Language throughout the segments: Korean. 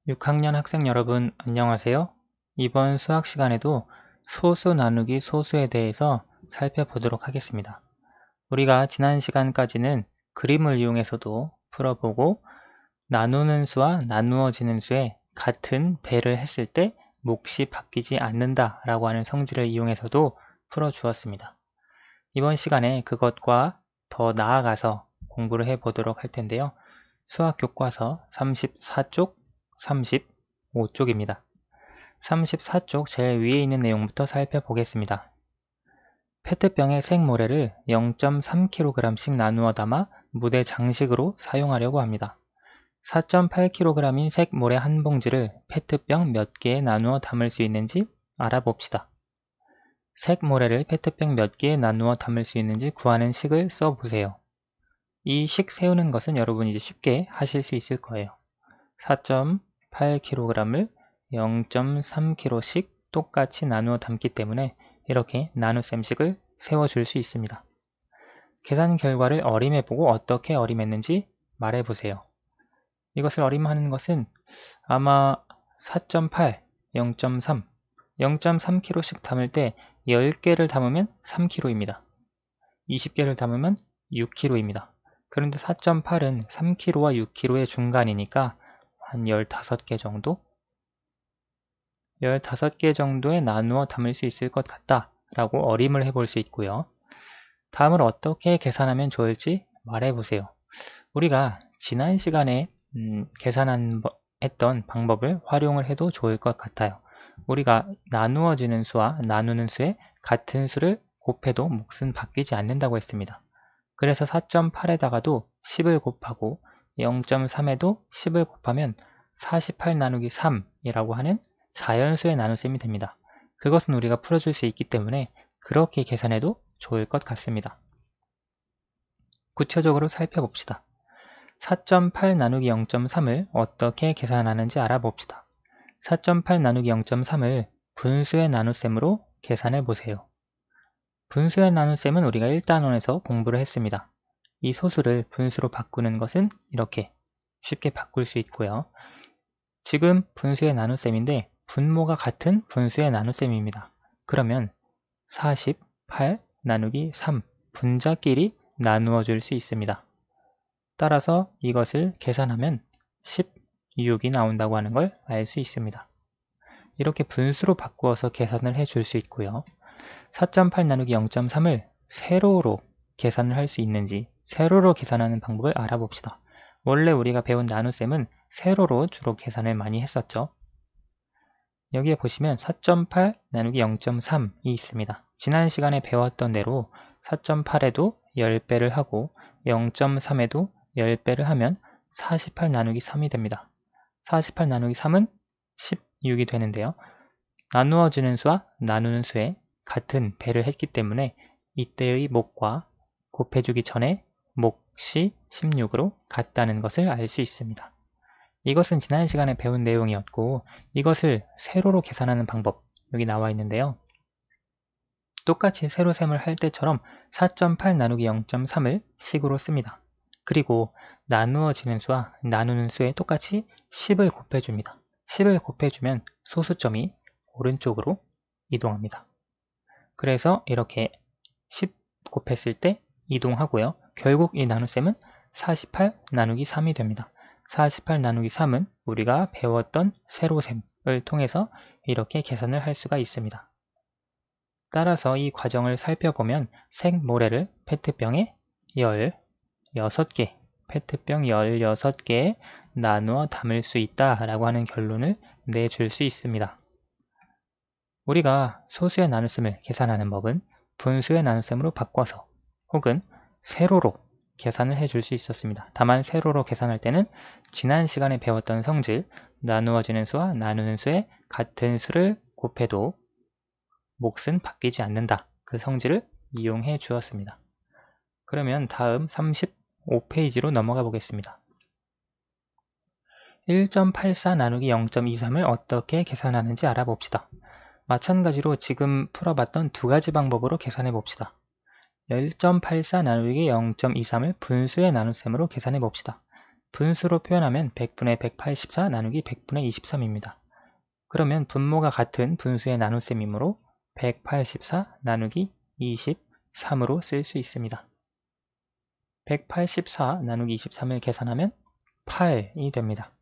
6학년 학생 여러분 안녕하세요. 이번 수학 시간에도 소수 나누기 소수에 대해서 살펴보도록 하겠습니다. 우리가 지난 시간까지는 그림을 이용해서도 풀어보고 나누는 수와 나누어지는 수에 같은 배를 했을 때 몫이 바뀌지 않는다 라고 하는 성질을 이용해서도 풀어주었습니다. 이번 시간에 그것과 더 나아가서 공부를 해보도록 할 텐데요. 수학 교과서 34쪽, 35쪽입니다. 34쪽 제일 위에 있는 내용부터 살펴보겠습니다. 페트병에 생모래를 0.3kg씩 나누어 담아 무대 장식으로 사용하려고 합니다. 4.8kg인 색모래 한 봉지를 페트병 몇 개에 나누어 담을 수 있는지 알아봅시다. 색모래를 페트병 몇 개에 나누어 담을 수 있는지 구하는 식을 써보세요. 이 식 세우는 것은 여러분이 이제 쉽게 하실 수 있을 거예요. 4.8kg을 0.3kg씩 똑같이 나누어 담기 때문에 이렇게 나눗셈식을 세워줄 수 있습니다. 계산 결과를 어림해보고 어떻게 어림했는지 말해보세요. 이것을 어림하는 것은 아마 4.8, 0.3, 0.3kg씩 담을 때 10개를 담으면 3kg입니다. 20개를 담으면 6kg입니다. 그런데 4.8은 3kg와 6kg의 중간이니까 한 15개 정도? 15개 정도에 나누어 담을 수 있을 것 같다 라고 어림을 해볼 수 있고요. 다음을 어떻게 계산하면 좋을지 말해보세요. 우리가 지난 시간에 했던 방법을 활용을 해도 좋을 것 같아요. 우리가 나누어지는 수와 나누는 수에 같은 수를 곱해도 몫은 바뀌지 않는다고 했습니다. 그래서 4.8에다가도 10을 곱하고 0.3에도 10을 곱하면 48 나누기 3이라고 하는 자연수의 나눗셈이 됩니다. 그것은 우리가 풀어줄 수 있기 때문에 그렇게 계산해도 좋을 것 같습니다. 구체적으로 살펴봅시다. 4.8 나누기 0.3을 어떻게 계산하는지 알아봅시다. 4.8 나누기 0.3을 분수의 나눗셈으로 계산해 보세요. 분수의 나눗셈은 우리가 1단원에서 공부를 했습니다. 이 소수를 분수로 바꾸는 것은 이렇게 쉽게 바꿀 수 있고요. 지금 분수의 나눗셈인데 분모가 같은 분수의 나눗셈입니다. 그러면 48 나누기 3 분자끼리 나누어 줄 수 있습니다. 따라서 이것을 계산하면 16이 나온다고 하는 걸 알 수 있습니다. 이렇게 분수로 바꾸어서 계산을 해 줄 수 있고요. 4.8 나누기 0.3을 세로로 계산을 할 수 있는지 세로로 계산하는 방법을 알아봅시다. 원래 우리가 배운 나눗셈은 세로로 주로 계산을 많이 했었죠. 여기에 보시면 4.8 나누기 0.3이 있습니다. 지난 시간에 배웠던 대로 4.8에도 10배를 하고 0.3에도 10배를 하면 48 나누기 3이 됩니다. 48 나누기 3은 16이 되는데요. 나누어지는 수와 나누는 수에 같은 배를 했기 때문에 이때의 몫과 곱해주기 전에 몫이 16으로 같다는 것을 알 수 있습니다. 이것은 지난 시간에 배운 내용이었고 이것을 세로로 계산하는 방법 여기 나와 있는데요. 똑같이 세로셈을 할 때처럼 4.8 나누기 0.3을 식으로 씁니다. 그리고 나누어지는 수와 나누는 수에 똑같이 10을 곱해줍니다. 10을 곱해주면 소수점이 오른쪽으로 이동합니다. 그래서 이렇게 10 곱했을 때 이동하고요. 결국 이 나눗셈은 48 나누기 3이 됩니다. 48 나누기 3은 우리가 배웠던 세로셈을 통해서 이렇게 계산을 할 수가 있습니다. 따라서 이 과정을 살펴보면 색모래를 페트병에 16개, 페트병 16개에 나누어 담을 수 있다라고 하는 결론을 내줄 수 있습니다. 우리가 소수의 나눗셈을 계산하는 법은 분수의 나눗셈으로 바꿔서 혹은 세로로 계산을 해줄 수 있었습니다. 다만 세로로 계산할 때는 지난 시간에 배웠던 성질, 나누어지는 수와 나누는 수에 같은 수를 곱해도 몫은 바뀌지 않는다. 그 성질을 이용해 주었습니다. 그러면 다음 35페이지로 넘어가 보겠습니다. 1.84 나누기 0.23을 어떻게 계산하는지 알아봅시다. 마찬가지로 지금 풀어봤던 두 가지 방법으로 계산해 봅시다. 1.84 나누기 0.23을 분수의 나눗셈으로 계산해 봅시다. 분수로 표현하면 100분의 184 나누기 100분의 23입니다. 그러면 분모가 같은 분수의 나눗셈이므로 184 나누기 23으로 쓸 수 있습니다. 184 나누기 23을 계산하면 8이 됩니다.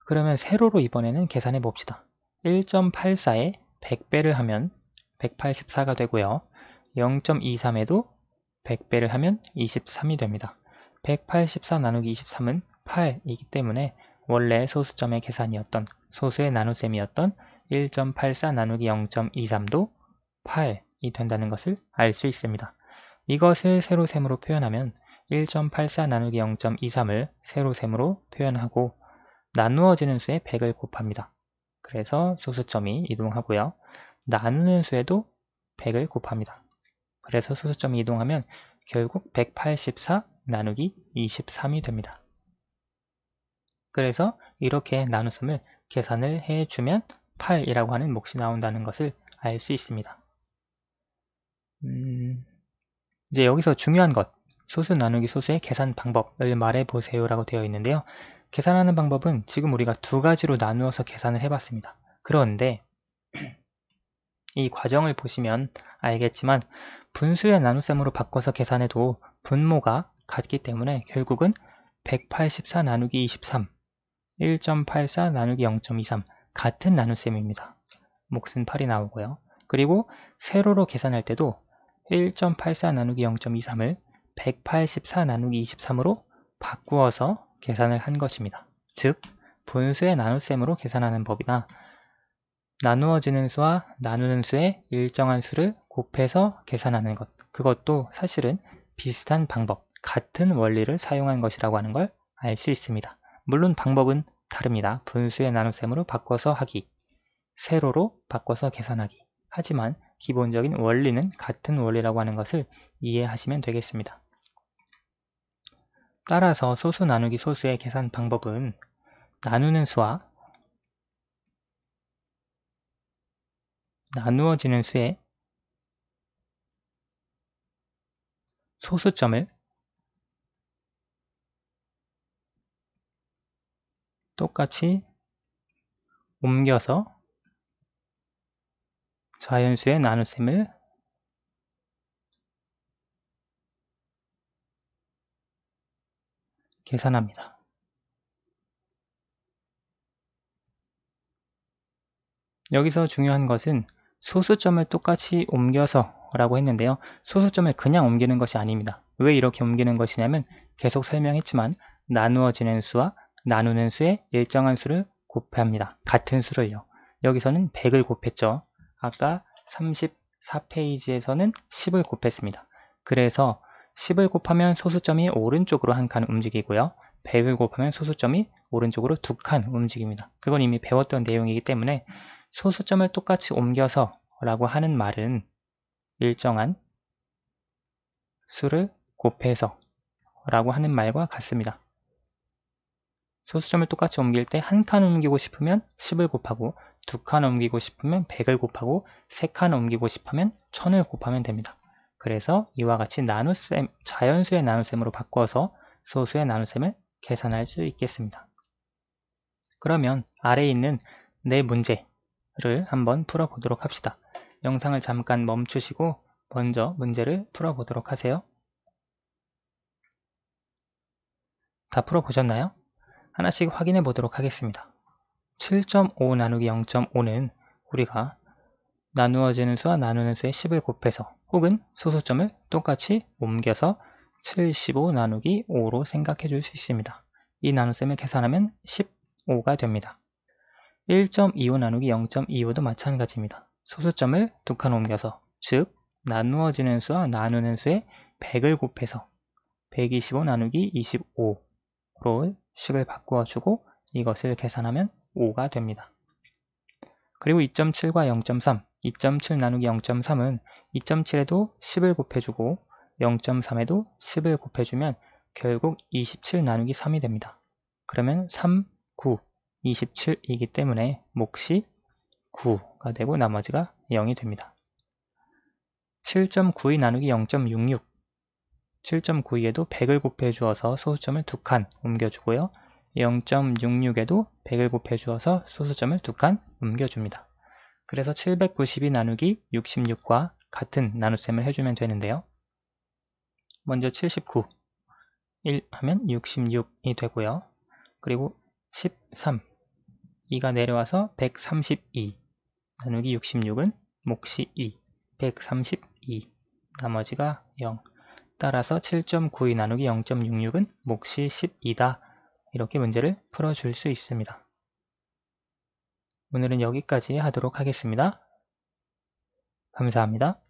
그러면 세로로 이번에는 계산해 봅시다. 1.84에 100배를 하면 184가 되고요. 0.23에도 100배를 하면 23이 됩니다. 184 나누기 23은 8이기 때문에 원래 소수점의 계산이었던 소수의 나눗셈이었던 1.84 나누기 0.23도 8이 된다는 것을 알 수 있습니다. 이것을 세로셈으로 표현하면 1.84 나누기 0.23을 세로셈으로 표현하고 나누어지는 수에 100을 곱합니다. 그래서 소수점이 이동하고요. 나누는 수에도 100을 곱합니다. 그래서 소수점이 이동하면 결국 184 나누기 23이 됩니다. 그래서 이렇게 나눗셈을 계산을 해주면 8이라고 하는 몫이 나온다는 것을 알 수 있습니다. 이제 여기서 중요한 것, 소수 나누기 소수의 계산 방법을 말해보세요 라고 되어 있는데요. 계산하는 방법은 지금 우리가 두 가지로 나누어서 계산을 해봤습니다. 그런데 이 과정을 보시면 알겠지만 분수의 나눗셈으로 바꿔서 계산해도 분모가 같기 때문에 결국은 184 나누기 23, 1.84 나누기 0.23 같은 나눗셈입니다. 몫은 8이 나오고요. 그리고 세로로 계산할 때도 1.84 나누기 0.23을 184 나누기 23으로 바꾸어서 계산을 한 것입니다. 즉, 분수의 나눗셈으로 계산하는 법이나 나누어지는 수와 나누는 수의 일정한 수를 곱해서 계산하는 것, 그것도 사실은 비슷한 방법, 같은 원리를 사용한 것이라고 하는 걸 알 수 있습니다. 물론 방법은 다릅니다. 분수의 나눗셈으로 바꿔서 하기, 세로로 바꿔서 계산하기. 하지만 기본적인 원리는 같은 원리라고 하는 것을 이해하시면 되겠습니다. 따라서 소수 나누기 소수의 계산 방법은 나누는 수와 나누어지는 수의 소수점을 똑같이 옮겨서 자연수의 나눗셈을 계산합니다. 여기서 중요한 것은 소수점을 똑같이 옮겨서 라고 했는데요. 소수점을 그냥 옮기는 것이 아닙니다. 왜 이렇게 옮기는 것이냐면 계속 설명했지만 나누어지는 수와 나누는 수의 일정한 수를 곱합니다. 같은 수를요. 여기서는 100을 곱했죠. 아까 34페이지에서는 10을 곱했습니다. 그래서 10을 곱하면 소수점이 오른쪽으로 한 칸 움직이고요. 100을 곱하면 소수점이 오른쪽으로 두 칸 움직입니다. 그건 이미 배웠던 내용이기 때문에 소수점을 똑같이 옮겨서 라고 하는 말은 일정한 수를 곱해서 라고 하는 말과 같습니다. 소수점을 똑같이 옮길 때 한 칸 옮기고 싶으면 10을 곱하고 두 칸 옮기고 싶으면 100을 곱하고 세 칸 옮기고 싶으면 1000을 곱하면 됩니다. 그래서 이와 같이 나눗셈, 자연수의 나눗셈으로 바꿔서 소수의 나눗셈을 계산할 수 있겠습니다. 그러면 아래에 있는 네 문제를 한번 풀어보도록 합시다. 영상을 잠깐 멈추시고 먼저 문제를 풀어보도록 하세요. 다 풀어보셨나요? 하나씩 확인해 보도록 하겠습니다. 7.5 나누기 0.5는 우리가 나누어지는 수와 나누는 수의 10을 곱해서 혹은 소수점을 똑같이 옮겨서 75 나누기 5로 생각해 줄 수 있습니다. 이 나눗셈을 계산하면 15가 됩니다. 1.25 나누기 0.25도 마찬가지입니다. 소수점을 두 칸 옮겨서, 즉 나누어지는 수와 나누는 수의 100을 곱해서 125 나누기 25로 식을 바꾸어주고 이것을 계산하면 5가 됩니다. 그리고 2.7과 0.3, 2.7 나누기 0.3은 2.7에도 10을 곱해주고 0.3에도 10을 곱해주면 결국 27 나누기 3이 됩니다. 그러면 3, 9, 27이기 때문에 몫이 9가 되고 나머지가 0이 됩니다. 7.92 나누기 0.66 7.92에도 100을 곱해 주어서 소수점을 2칸 옮겨주고요. 0.66에도 100을 곱해 주어서 소수점을 2칸 옮겨줍니다. 그래서 792 나누기 66과 같은 나눗셈을 해주면 되는데요. 먼저 79, 1 하면 66이 되고요. 그리고 13, 2가 내려와서 132, 나누기 66은 몫이 2, 132, 나머지가 0. 따라서 7.92 나누기 0.66은 몫이 12다. 이렇게 문제를 풀어줄 수 있습니다. 오늘은 여기까지 하도록 하겠습니다. 감사합니다.